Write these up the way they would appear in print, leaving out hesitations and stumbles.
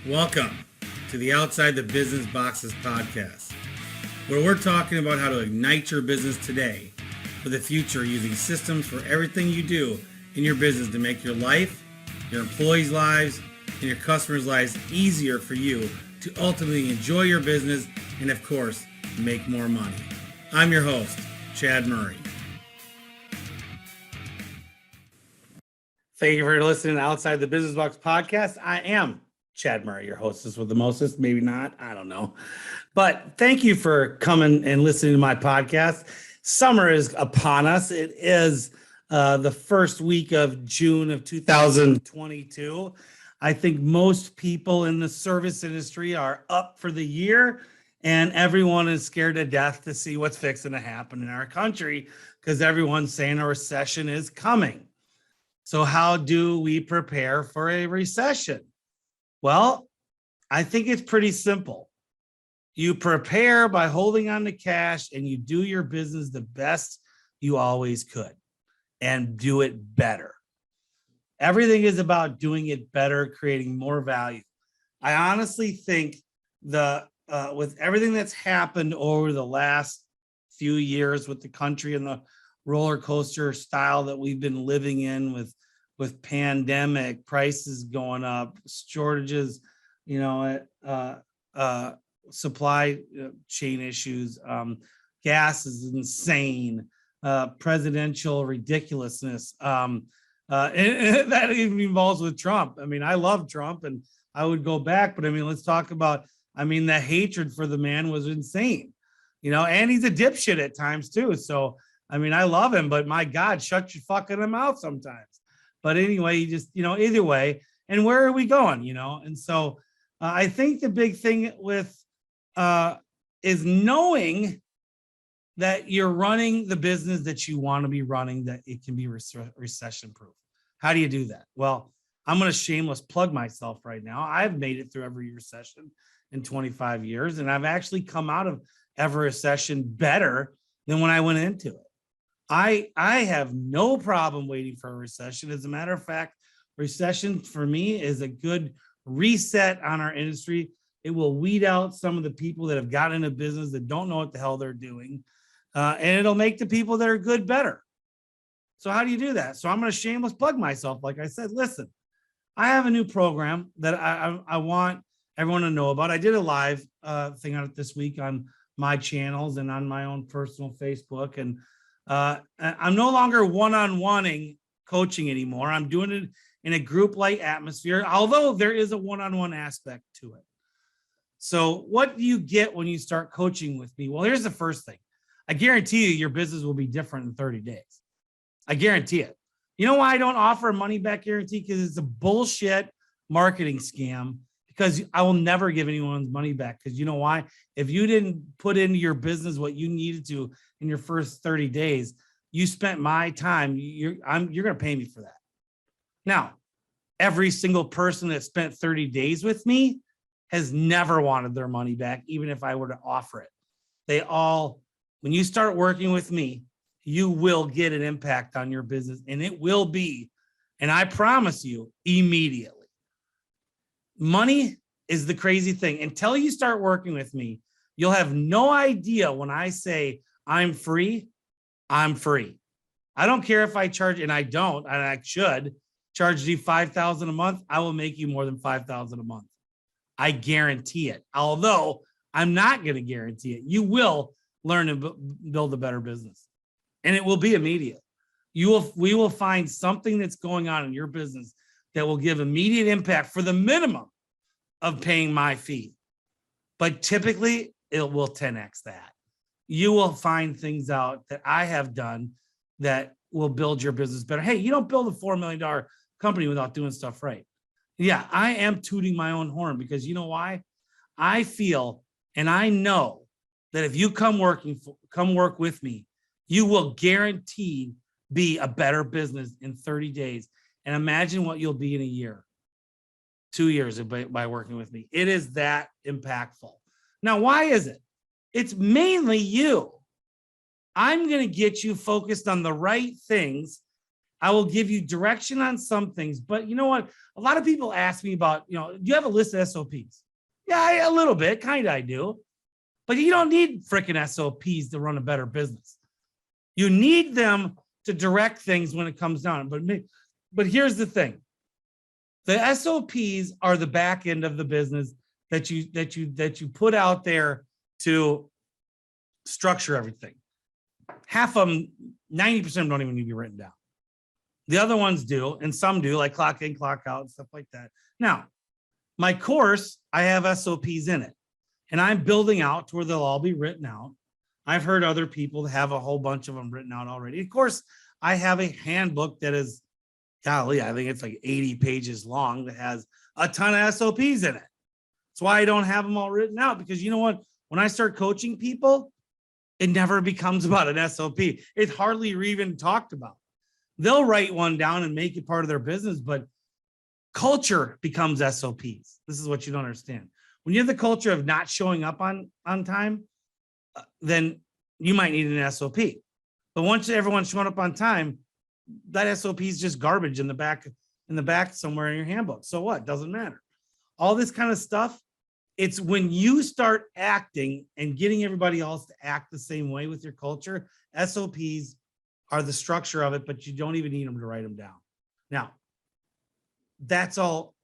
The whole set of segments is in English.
Welcome to the Outside the Business Boxes podcast, where we're talking about how to ignite your business today for the future using systems for everything you do in your business to make your life, your employees' lives, and your customers' lives easier for you to ultimately enjoy your business and, of course, make more money. I'm your host, Chad Murray. Thank you for listening to Outside the Business Box podcast. I am Chad Murray, your hostess with the mostest, maybe not, I don't know. But thank you for coming and listening to my podcast. Summer is upon us. It is the first week of June of 2022. I think most people in the service industry are up for the year, and everyone is scared to death to see what's fixing to happen in our country because everyone's saying a recession is coming. So how do we prepare for a recession? Well, I think it's pretty simple. You prepare by holding on to cash and you do your business the best you always could and do it better. Everything is about doing it better, creating more value. I honestly think with everything that's happened over the last few years with the country and the roller coaster style that we've been living in with pandemic, prices going up, shortages, supply chain issues, gas is insane, presidential ridiculousness. And that even involves with Trump. I mean, I love Trump and I would go back, but I mean, let's talk about, the hatred for the man was insane, and he's a dipshit at times too. So, I love him, but my God, shut your fucking mouth sometimes. But anyway, you just, either way, and where are we going, And so I think the big thing with is knowing that you're running the business that you want to be running, that it can be recession proof. How do you do that? Well, I'm going to shameless plug myself right now. I've made it through every recession in 25 years, and I've actually come out of every recession better than when I went into it. I have no problem waiting for a recession. As a matter of fact, recession for me is a good reset on our industry. It will weed out some of the people that have gotten into business that don't know what the hell they're doing. And it'll make the people that are good better. So how do you do that? So I'm going to shameless plug myself. Like I said, listen, I have a new program that I want everyone to know about. I did a live thing on it this week on my channels and on my own personal Facebook. And I'm no longer one-on-oneing coaching anymore. I'm doing it in a group-like atmosphere, although there is a one-on-one aspect to it. So what do you get when you start coaching with me? Well, here's the first thing. I guarantee you your business will be different in 30 days. I guarantee it. You know why I don't offer a money-back guarantee? Because it's a bullshit marketing scam. Because I will never give anyone's money back. Because you know why? If you didn't put into your business what you needed to in your first 30 days, you spent my time. You're going to pay me for that. Now, every single person that spent 30 days with me has never wanted their money back, even if I were to offer it. When you start working with me, you will get an impact on your business, and it will be, and I promise you, immediately. Money is the crazy thing. Until you start working with me, you'll have no idea when I say I'm free, I'm free. I don't care if I charge, and I don't, and I should charge you $5,000 a month. I will make you more than $5,000 a month. I guarantee it. Although I'm not going to guarantee it. You will learn to build a better business, and it will be immediate. We will find something that's going on in your business that will give immediate impact for the minimum of paying my fee. But typically, it will 10x that. You will find things out that I have done that will build your business better. Hey, you don't build a $4 million company without doing stuff right. Yeah, I am tooting my own horn because you know why? I feel and I know that if you come work with me, you will guaranteed be a better business in 30 days. And imagine what you'll be in a year, 2 years by working with me. It is that impactful. Now, why is it? It's mainly you. I'm going to get you focused on the right things I will give you direction on some things, but you know what? A lot of people ask me about, do you have a list of SOPs? Yeah, a little bit, kind of I do. But you don't need freaking SOPs to run a better business. You need them to direct things when it comes down. But here's the thing. The SOPs are the back end of the business that you put out there to structure everything. Half of them, 90% don't even need to be written down. The other ones do, and some do, like clock in, clock out, and stuff like that. Now, my course, I have SOPs in it, and I'm building out to where they'll all be written out. I've heard other people have a whole bunch of them written out already. Of course, I have a handbook that is, golly, I think it's like 80 pages long that has a ton of SOPs in it. That's why I don't have them all written out, because you know what? When I start coaching people, it never becomes about an SOP. It's hardly even talked about. They'll write one down and make it part of their business, but culture becomes SOPs. This is what you don't understand. When you have the culture of not showing up on time, then you might need an SOP. But once everyone's showing up on time, that SOP is just garbage in the back somewhere in your handbook. So what? Doesn't matter. All this kind of stuff, it's when you start acting and getting everybody else to act the same way with your culture. SOPs are the structure of it, but you don't even need them to write them down. Now, that's all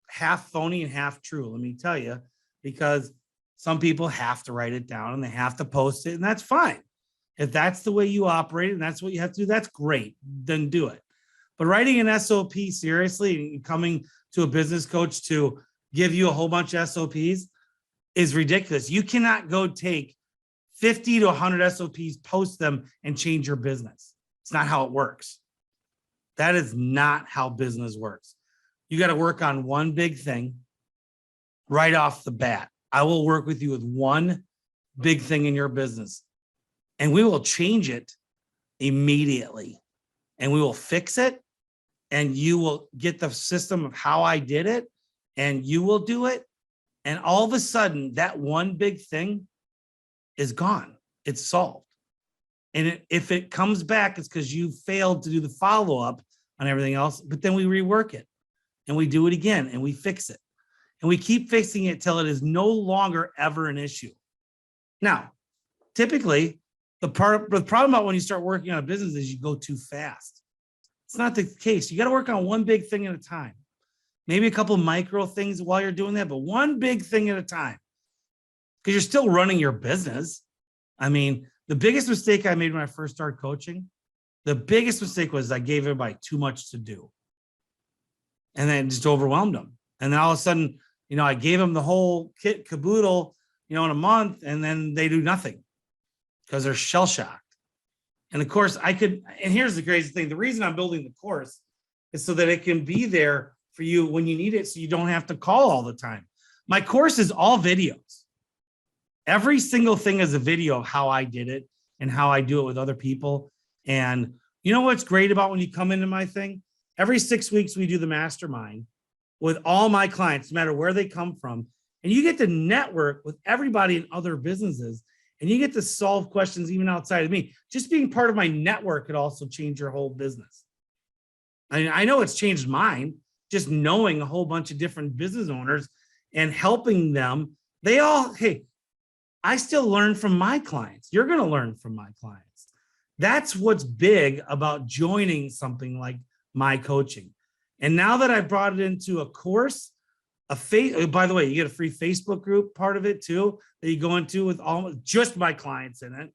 half phony and half true, let me tell you, because some people have to write it down and they have to post it, and that's fine. If that's the way you operate and that's what you have to do, that's great. Then do it. But writing an SOP seriously and coming to a business coach to give you a whole bunch of SOPs is ridiculous. You cannot go take 50 to 100 SOPs, post them, and change your business. It's not how it works. That is not how business works. You got to work on one big thing right off the bat. I will work with you with one big thing in your business, and we will change it immediately, and we will fix it, and you will get the system of how I did it, and you will do it. And all of a sudden, that one big thing is gone. It's solved. And if it comes back, it's because you failed to do the follow-up on everything else, but then we rework it and we do it again and we fix it. And we keep fixing it till it is no longer ever an issue. Now, typically, the problem about when you start working on a business is you go too fast. It's not the case. You got to work on one big thing at a time. Maybe a couple of micro things while you're doing that, but one big thing at a time, because you're still running your business. I mean, the biggest mistake I made when I first started coaching, the biggest mistake was I gave everybody too much to do. And then just overwhelmed them. And then all of a sudden, I gave them the whole kit caboodle, in a month, and then they do nothing because they're shell shocked. And of course and here's the crazy thing. The reason I'm building the course is so that it can be there for you when you need it, so you don't have to call all the time. My course is all videos. Every single thing is a video of how I did it and how I do it with other people. And you know what's great about when you come into my thing? Every 6 weeks, we do the mastermind with all my clients, no matter where they come from. And you get to network with everybody in other businesses, and you get to solve questions even outside of me. Just being part of my network could also change your whole business. I know it's changed mine, just knowing a whole bunch of different business owners and helping them. I still learn from my clients. You're going to learn from my clients. That's what's big about joining something like my coaching. And now that I brought it into a course, by the way, you get a free Facebook group part of it too, that you go into with just my clients in it.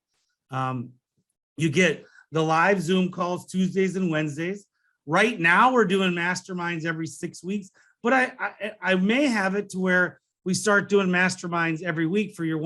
You get the live Zoom calls Tuesdays and Wednesdays. Right now we're doing masterminds every 6 weeks, but I may have it to where we start doing masterminds every week for your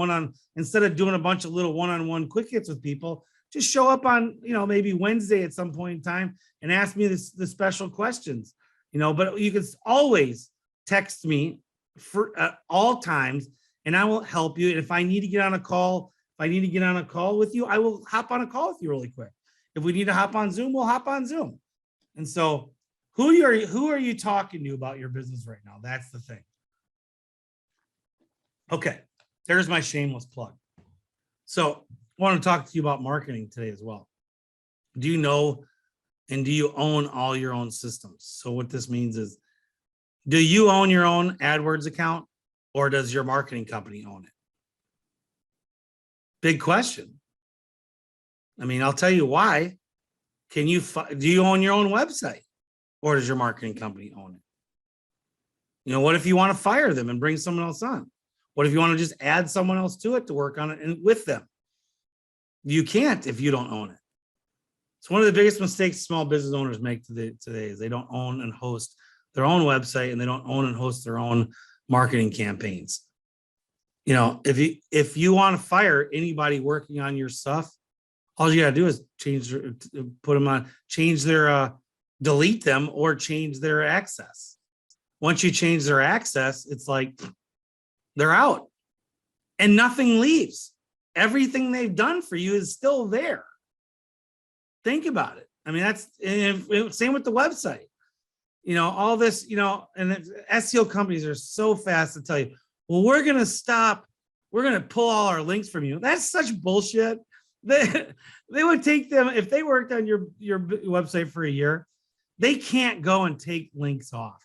instead of doing a bunch of little one-on-one quick hits with people, just show up on, maybe Wednesday at some point in time and ask me the special questions, but you can always text me for all times and I will help you. And if I need to get on a call, with you, I will hop on a call with you really quick. If we need to hop on Zoom, we'll hop on Zoom. And so who are you talking to about your business right now? That's the thing. Okay, there's my shameless plug. So I want to talk to you about marketing today as well. Do you know And do you own all your own systems? So what this means is, do you own your own AdWords account, or does your marketing company own it? Big question. I mean, I'll tell you why. Do you own your own website, or does your marketing company own it? You know, what if you want to fire them and bring someone else on? What if you want to just add someone else to it to work on it and with them? You can't if you don't own it. It's one of the biggest mistakes small business owners make today is they don't own and host their own website, and they don't own and host their own marketing campaigns. You know, if you want to fire anybody working on your stuff, all you got to do is delete them or change their access. Once you change their access, it's like they're out and nothing leaves. Everything they've done for you is still there. Think about it. I mean, that's same with the website. You know, all this, you know, and SEO companies are so fast to tell you, well, we're going to pull all our links from you. That's such bullshit. They would take them, if they worked on your website for a year, they can't go and take links off.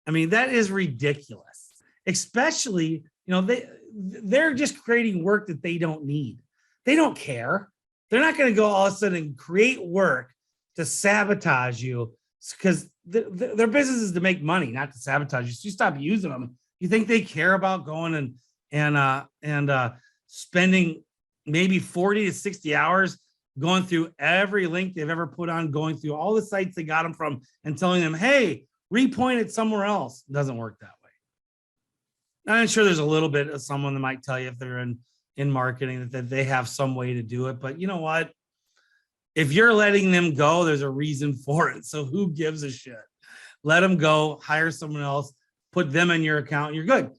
I mean, that is ridiculous. Especially, you know, they're just creating work that they don't need. They don't care. They're not going to go all of a sudden and create work to sabotage you, because their business is to make money, not to sabotage you. So you stop using them. You think they care about going and spending maybe 40 to 60 hours going through every link they've ever put on, going through all the sites they got them from, and telling them, hey, repoint it somewhere else? It doesn't work that way. I'm sure there's a little bit of someone that might tell you, if they're in marketing, that they have some way to do it. But you know what? If you're letting them go, there's a reason for it. So who gives a shit? Let them go, hire someone else, put them in your account, you're good.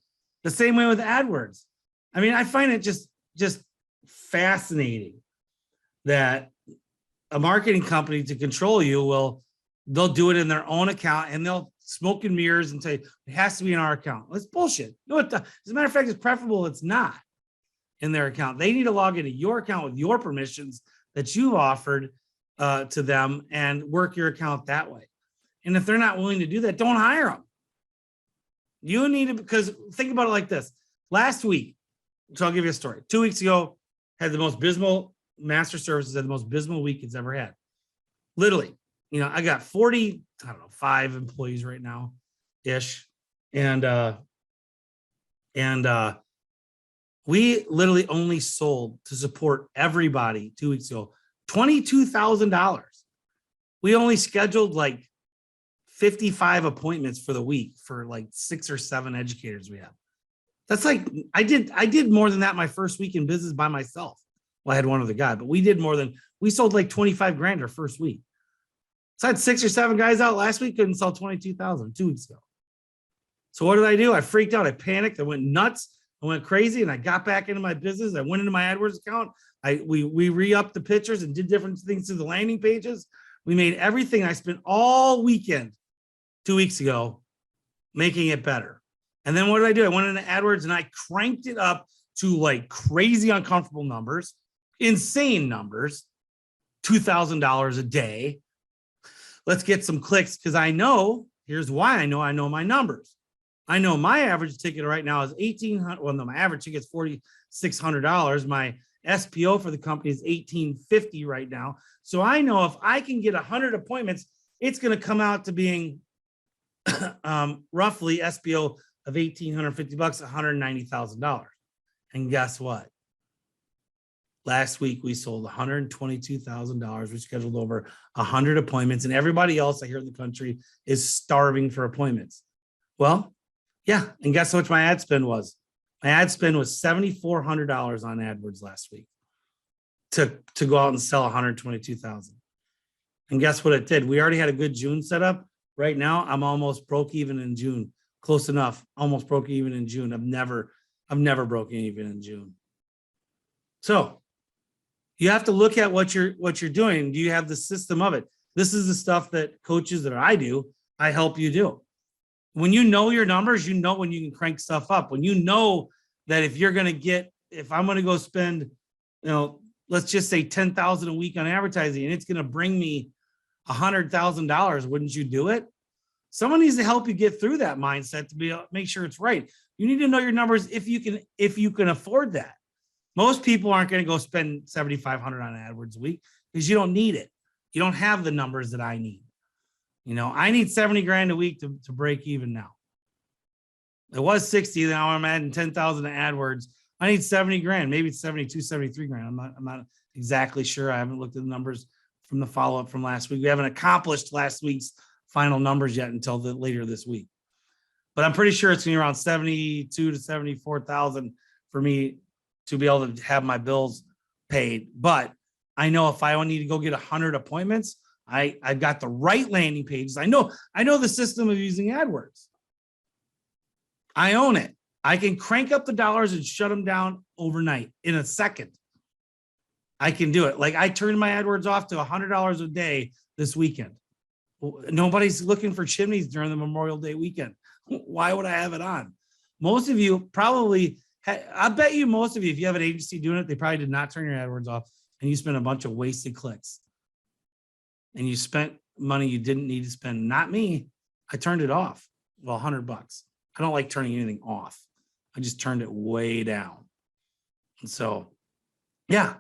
The same way with AdWords. I mean, I find it just fascinating that a marketing company, to control you, they'll do it in their own account, and they'll smoke and mirrors and say it has to be in our account. That's bullshit. No, as a matter of fact, it's preferable it's not in their account. They need to log into your account with your permissions that you've offered to them, and work your account that way. And if they're not willing to do that, don't hire them. You need to, because think about it like this. Last week, so I'll give you a story. 2 weeks ago, had the most abysmal master services, had the most abysmal week it's ever had. Literally, you know, I got 5 employees right now ish. And we literally only sold, to support everybody 2 weeks ago, $22,000. We only scheduled like 55 appointments for the week for like 6 or 7 educators we have. That's like, I did more than that my first week in business by myself. Well, I had one other guy, but we sold like 25 grand our first week. So I had 6 or 7 guys out last week, couldn't sell 22,000 2 weeks ago. So what did I do? I freaked out. I panicked. I went nuts. I went crazy, and I got back into my business. I went into my AdWords account. We re-upped the pictures and did different things to the landing pages. We made everything. I spent all weekend 2 weeks ago making it better. And then what did I do? I went into AdWords and I cranked it up to like crazy uncomfortable numbers, insane numbers, $2,000 a day. Let's get some clicks, because I know, here's why I know my numbers. I know my average ticket right now is $1,800. Well, no, my average ticket is $4,600. My SPO for the company is $1,850 right now. So I know if I can get 100 appointments, it's going to come out to being roughly SPO of $1,850, $190,000. And guess what? Last week we sold $122,000. We scheduled over 100 appointments, and everybody else I hear in the country is starving for appointments. Well, yeah. And guess how much my ad spend was? My ad spend was $7,400 on AdWords last week to go out and sell 122,000. And guess what it did? We already had a good June set up. Right now, I'm almost broke even in June. Close enough. Almost broke even in June. I've never broken even in June. So you have to look at what you're doing. Do you have the system of it? This is the stuff that coaches that I do, I help you do. When you know your numbers, you know when you can crank stuff up. When you know that if I'm going to go spend, let's just say 10,000 a week on advertising, and it's going to bring me $100,000, wouldn't you do it? Someone needs to help you get through that mindset to be able to make sure it's right. You need to know your numbers if you can afford that. Most people aren't going to go spend 7,500 on AdWords a week because you don't need it. You don't have the numbers that I need. I need 70 grand a week to break even now. It was 60. Now I'm adding 10,000 to AdWords. I need 70 grand. Maybe it's 72, 73 grand. I'm not exactly sure. I haven't looked at the numbers from the follow-up from last week. We haven't accomplished last week's final numbers yet until later this week. But I'm pretty sure it's going to be around 72 to 74,000 for me to be able to have my bills paid. But I know if I need to go get 100 appointments, I've got the right landing pages. I know the system of using AdWords. I own it. I can crank up the dollars and shut them down overnight in a second. I can do it. Like I turned my AdWords off to $100 a day this weekend. Nobody's looking for chimneys during the Memorial Day weekend. Why would I have it on? Most of you probably, I bet you most of you, if you have an agency doing it, they probably did not turn your AdWords off and you spent a bunch of wasted clicks. And you spent money you didn't need to spend. Not me. I turned it off. Well, $100. I don't like turning anything off. I just turned it way down. And so, yeah.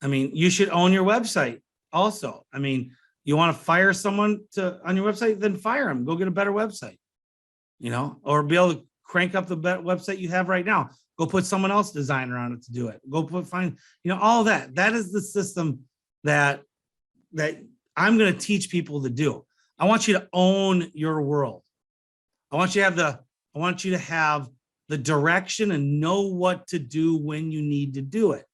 I mean, you should own your website also. I mean, you want to fire someone on your website, then fire them. Go get a better website, or be able to crank up the website you have right now. Go put someone else designer on it to do it. Go find, all of that. That is the system that I'm going to teach people to do. I want you to own your world. I want you to have the direction and know what to do when you need to do it.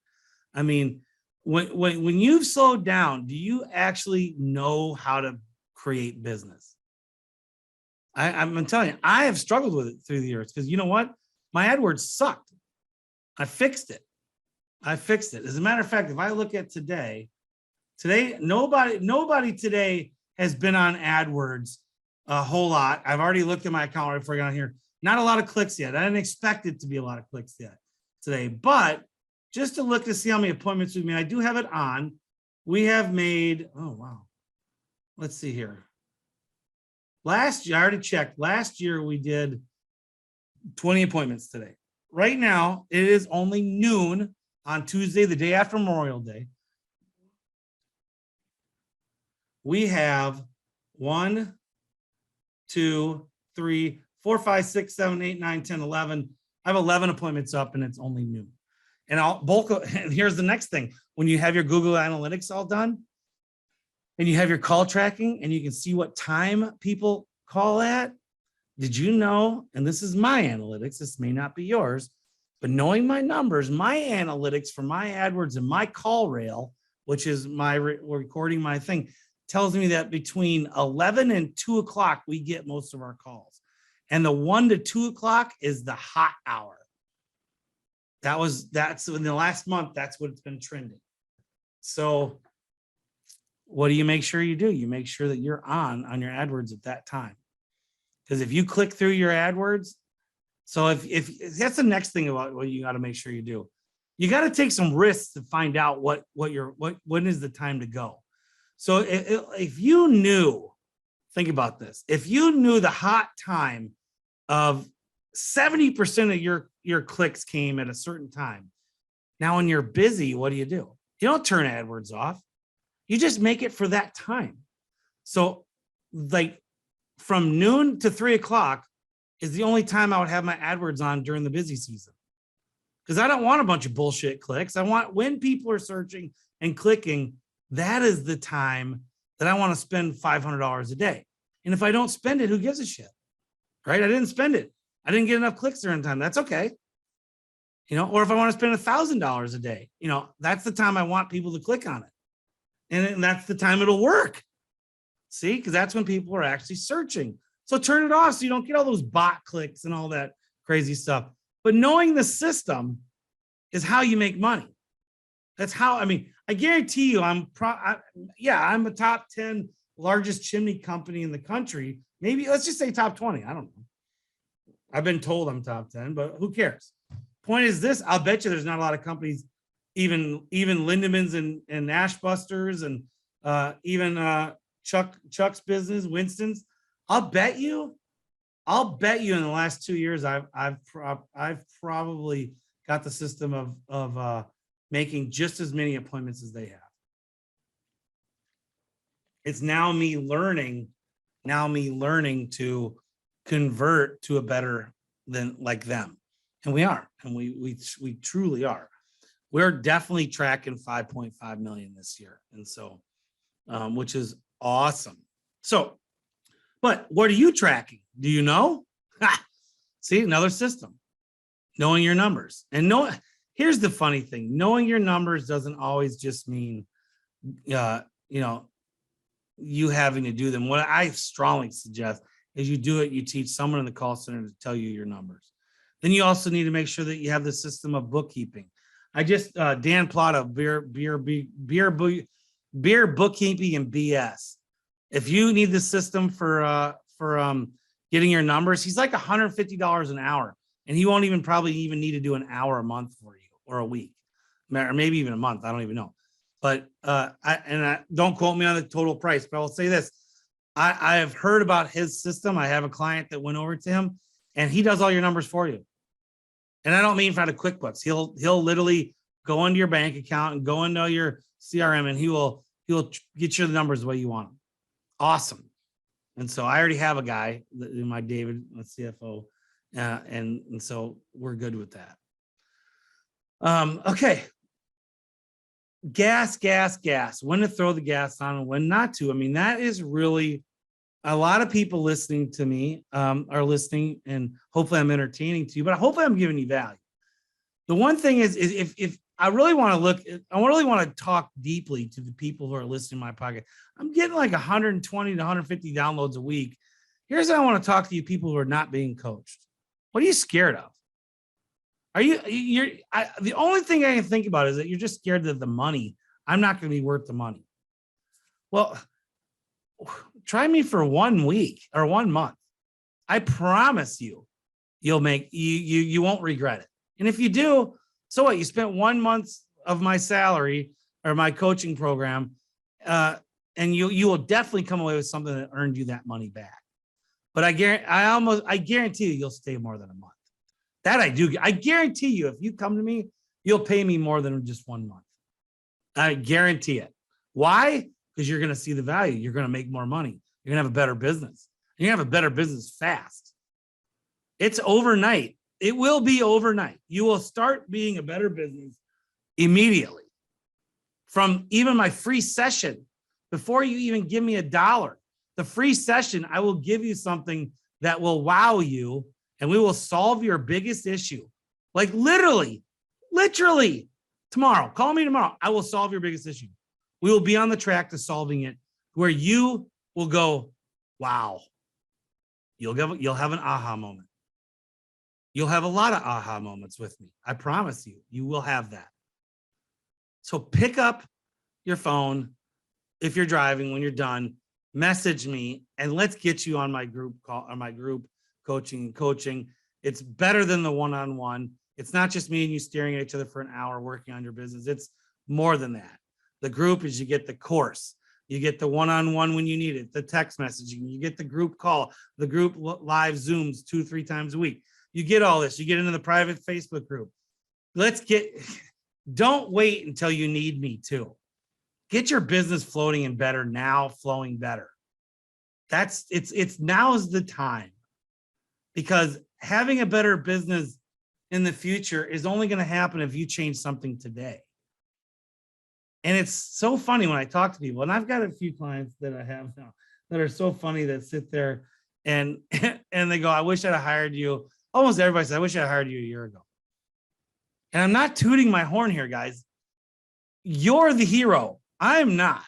I mean, when you've slowed down, do you actually know how to create business? I'm telling you, I have struggled with it through the years because you know what? My AdWords sucked. I fixed it. As a matter of fact, if I look at today, nobody today has been on AdWords a whole lot. I've already looked at my account right before I got on here. Not a lot of clicks yet. I didn't expect it to be a lot of clicks yet today, but just to look to see how many appointments we've made. I do have it on. We have made, oh, wow. Let's see here. Last year, I already checked. Last year, we did 20 appointments today. Right now, it is only noon on Tuesday, the day after Memorial Day. We have 1, 2, 3, 4, 5, 6, 7, 8, 9, 10, 11. I have 11 appointments up and it's only noon. And here's the next thing. When you have your Google Analytics all done and you have your call tracking and you can see what time people call at, did you know, and this is my analytics, this may not be yours, but knowing my numbers, my analytics for my AdWords and my call rail, which is my recording my thing, tells me that between 11 and 2 o'clock, we get most of our calls. And the 1 to 2 o'clock is the hot hour. That's in the last month, that's what it's been trending. So what do you make sure you do? You make sure that you're on your AdWords at that time. Because if you click through your AdWords, so if that's the next thing about what you got to make sure you do, you got to take some risks to find out when is the time to go. So if you knew, think about this, if you knew the hot time of 70% of your clicks came at a certain time. Now, when you're busy, what do? You don't turn AdWords off. You just make it for that time. So like from noon to 3 o'clock is the only time I would have my AdWords on during the busy season. Because I don't want a bunch of bullshit clicks. I want when people are searching and clicking, that is the time that I want to spend $500 a day. And if I don't spend it, who gives a shit? Right? I didn't spend it. I didn't get enough clicks during the time. That's okay. Or if I want to spend $1,000 a day, that's the time I want people to click on it. And that's the time it'll work. See, because that's when people are actually searching. So turn it off so you don't get all those bot clicks and all that crazy stuff. But knowing the system is how you make money. That's how, I guarantee you I'm a top 10 largest chimney company in the country. Maybe let's just say top 20. I don't know. I've been told I'm top 10, but who cares? Point is this, I'll bet you there's not a lot of companies, even Lindemans and Ashbusters and even Chuck's business, Winston's, I'll bet you in the last 2 years, I've probably got the system of making just as many appointments as they have. It's now me learning to convert to a better than like them. And we are, and we truly are. We're definitely tracking 5.5 million this year. And so, which is awesome. So, but what are you tracking? Do you know? See, another system, knowing your numbers. And here's the funny thing. Knowing your numbers doesn't always just mean, you having to do them. What I strongly suggest is you do it, you teach someone in the call center to tell you your numbers. Then you also need to make sure that you have the system of bookkeeping. I just, Dan Plata, beer bookkeeping and BS. If you need the system for getting your numbers, he's like $150 an hour, and he won't probably even need to do an hour a month for you, or a week, or maybe even a month. I don't even know. But I don't quote me on the total price, but I will say this. I have heard about his system. I have a client that went over to him, and he does all your numbers for you. And I don't mean out of QuickBooks. He'll literally go into your bank account and go into your CRM, and he'll get you the numbers the way you want them. Awesome. And so I already have a guy, my David, my CFO, and so we're good with that. Okay. Gas. When to throw the gas on and when not to. I mean, that is really, a lot of people listening to me are listening, and hopefully I'm entertaining to you, but hopefully I'm giving you value. The one thing is if I really want to talk deeply to the people who are listening to my podcast. I'm getting like 120 to 150 downloads a week. Here's how I want to talk to you people who are not being coached. What are you scared of? The only thing I can think about is that you're just scared that the money, I'm not going to be worth the money. Well, try me for 1 week or 1 month. I promise you, you won't regret it. And if you do, so what? You spent 1 month of my salary or my coaching program, and you will definitely come away with something that earned you that money back. But I guarantee you'll stay more than a month. That I do. I guarantee you, if you come to me, you'll pay me more than just 1 month. I guarantee it. Why? Because you're going to see the value. You're going to make more money. You're going to have a better business. You're going to have a better business fast. It's overnight. It will be overnight. You will start being a better business immediately. From even my free session, before you even give me $1, the free session, I will give you something that will wow you, and we will solve your biggest issue. Like literally tomorrow. Call me tomorrow. I will solve your biggest issue. We will be on the track to solving it, where you will go, wow. You'll have an aha moment. You'll have a lot of aha moments with me. I promise you, you will have that. So pick up your phone if you're driving, when you're done, message me, and let's get you on my group call, on my group coaching. It's better than the one-on-one. It's not just me and you staring at each other for an hour working on your business. It's more than that. The group is, you get the course, you get the one-on-one when you need it, the text messaging, you get the group call, the group live Zooms 2-3 times a week. You get all this. You get into the private Facebook group. Don't wait until you need me to. Get your business floating and better now, flowing better. It's now's the time, because having a better business in the future is only going to happen if you change something today. And it's so funny when I talk to people, and I've got a few clients that I have now that are so funny, that sit there and they go, I wish I'd have hired you. Almost everybody says, I wish I hired you a year ago. And I'm not tooting my horn here, guys. You're the hero. I'm not.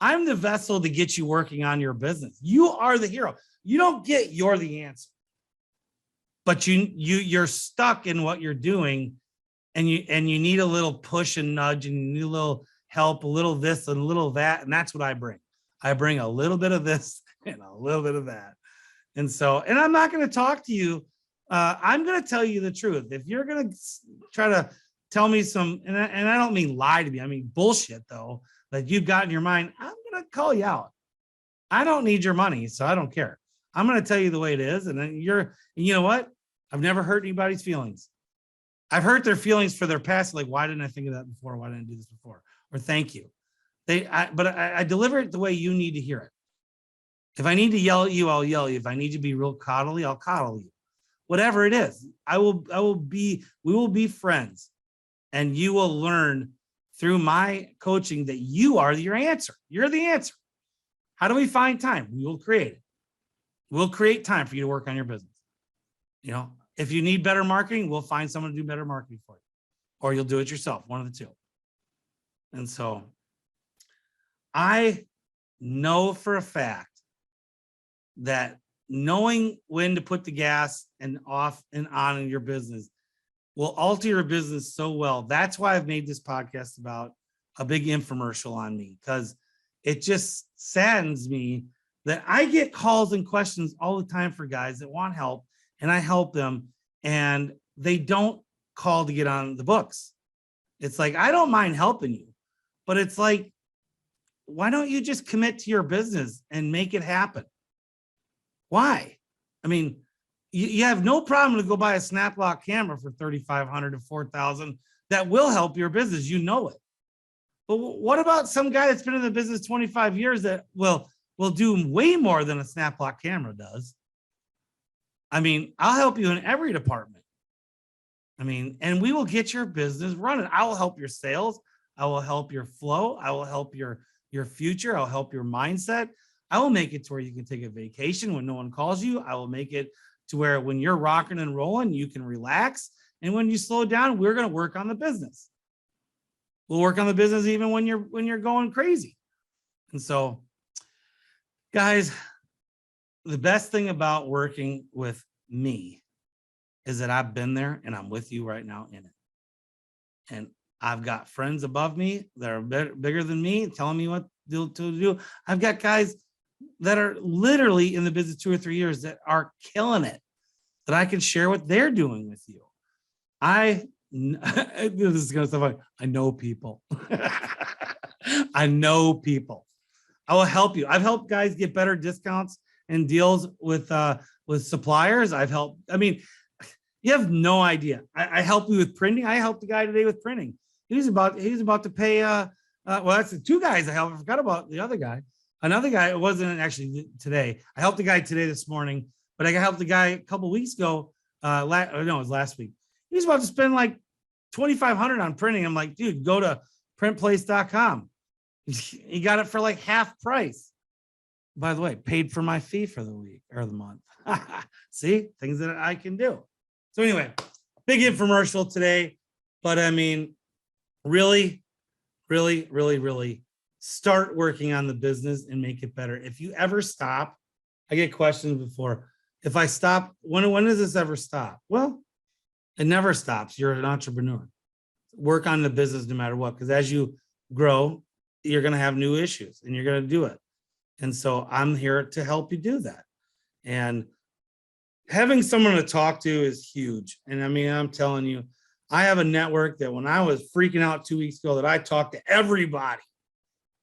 I'm the vessel to get you working on your business. You are the hero. You don't get you're the answer. But you're stuck in what you're doing, and you need a little push and nudge, and you need a little help, a little this and a little that. And that's what I bring. I bring a little bit of this and a little bit of that. And so, and I'm not going to talk to you. I'm going to tell you the truth. If you're going to try to tell me some, and I don't mean lie to me, I mean bullshit though, that you've got in your mind, I'm going to call you out. I don't need your money, so I don't care. I'm going to tell you the way it is. And then and you know what? I've never hurt anybody's feelings. I've hurt their feelings for their past. Like, why didn't I think of that before? Why didn't I do this before? Or thank you. But I deliver it the way you need to hear it. If I need to yell at you, I'll yell at you. If I need to be real coddly, I'll coddle you. Whatever it is, we will be friends, and you will learn through my coaching that you are your answer. You're the answer. How do we find time? We will create it. We'll create time for you to work on your business. You know, if you need better marketing, we'll find someone to do better marketing for you, or you'll do it yourself, one of the two. And so I know for a fact that knowing when to put the gas and off and on in your business will alter your business so well. That's why I've made this podcast about a big infomercial on me, because it just saddens me that I get calls and questions all the time for guys that want help, and I help them, and they don't call to get on the books. It's like, I don't mind helping you, but it's like, why don't you just commit to your business and make it happen? Why? I mean, you have no problem to go buy a SnapLock camera for $3,500 to $4,000 that will help your business. You know it. But what about some guy that's been in the business 25 years that will do way more than a SnapLock camera does? I mean, I'll help you in every department. I mean, and we will get your business running. I will help your sales. I will help your flow. I will help your future. I'll help your mindset. I will make it to where you can take a vacation when no one calls you. I will make it to where when you're rocking and rolling, you can relax. And when you slow down, we're going to work on the business. We'll work on the business even when you're going crazy. And so, guys, the best thing about working with me is that I've been there and I'm with you right now in it. And I've got friends above me that are bigger than me telling me what to do. I've got guys that are literally in the business 2 or 3 years that are killing it, that I can share what they're doing with you. This is going to sound funny. I know people. I know people. I will help you. I've helped guys get better discounts and deals with suppliers. I mean, you have no idea. I help you with printing. I helped the guy today with printing. He's about to pay well, that's the 2 guys I helped. I forgot about the other guy. Another guy, it wasn't actually today. I helped the guy today this morning, but I helped the guy a couple weeks ago. It was last week. He's about to spend like $2,500 on printing. I'm like, dude, go to printplace.com. He got it for like half price. By the way, paid for my fee for the week or the month. See, things that I can do. So anyway, big infomercial today, but I mean, really, really, really, really start working on the business and make it better. If you ever stop, I get questions before. If I stop, when does this ever stop? Well, it never stops. You're an entrepreneur. Work on the business no matter what, because as you grow, you're going to have new issues and you're going to do it. And so I'm here to help you do that. And having someone to talk to is huge. And I mean, I'm telling you, I have a network that when I was freaking out 2 weeks ago, that I talked to everybody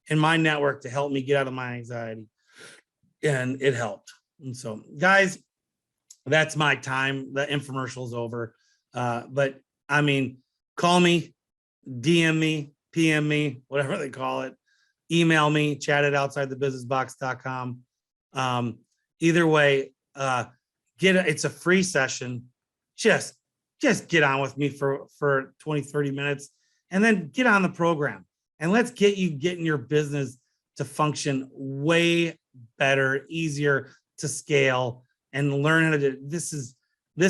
in my network to help me get out of my anxiety. And it helped. And so, guys, that's my time. The infomercial is over. But I mean, call me, DM me, PM me, whatever they call it. Email me, chat at outsidethebusinessbox.com. Either way, it's a free session. Just get on with me for 20, 30 minutes and then get on the program. And let's get you getting your business to function way better, easier to scale, and learn how to do. This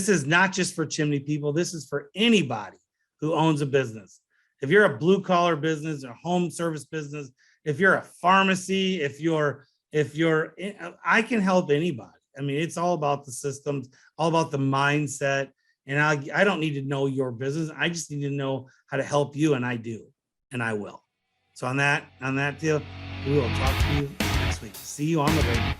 is not just for chimney people. This is for anybody who owns a business. If you're a blue collar business or home service business, if you're a pharmacy, if you're, I can help anybody. I mean, it's all about the systems, all about the mindset. And I don't need to know your business. I just need to know how to help you. And I do, and I will. So on that deal, we will talk to you next week. See you on the radio.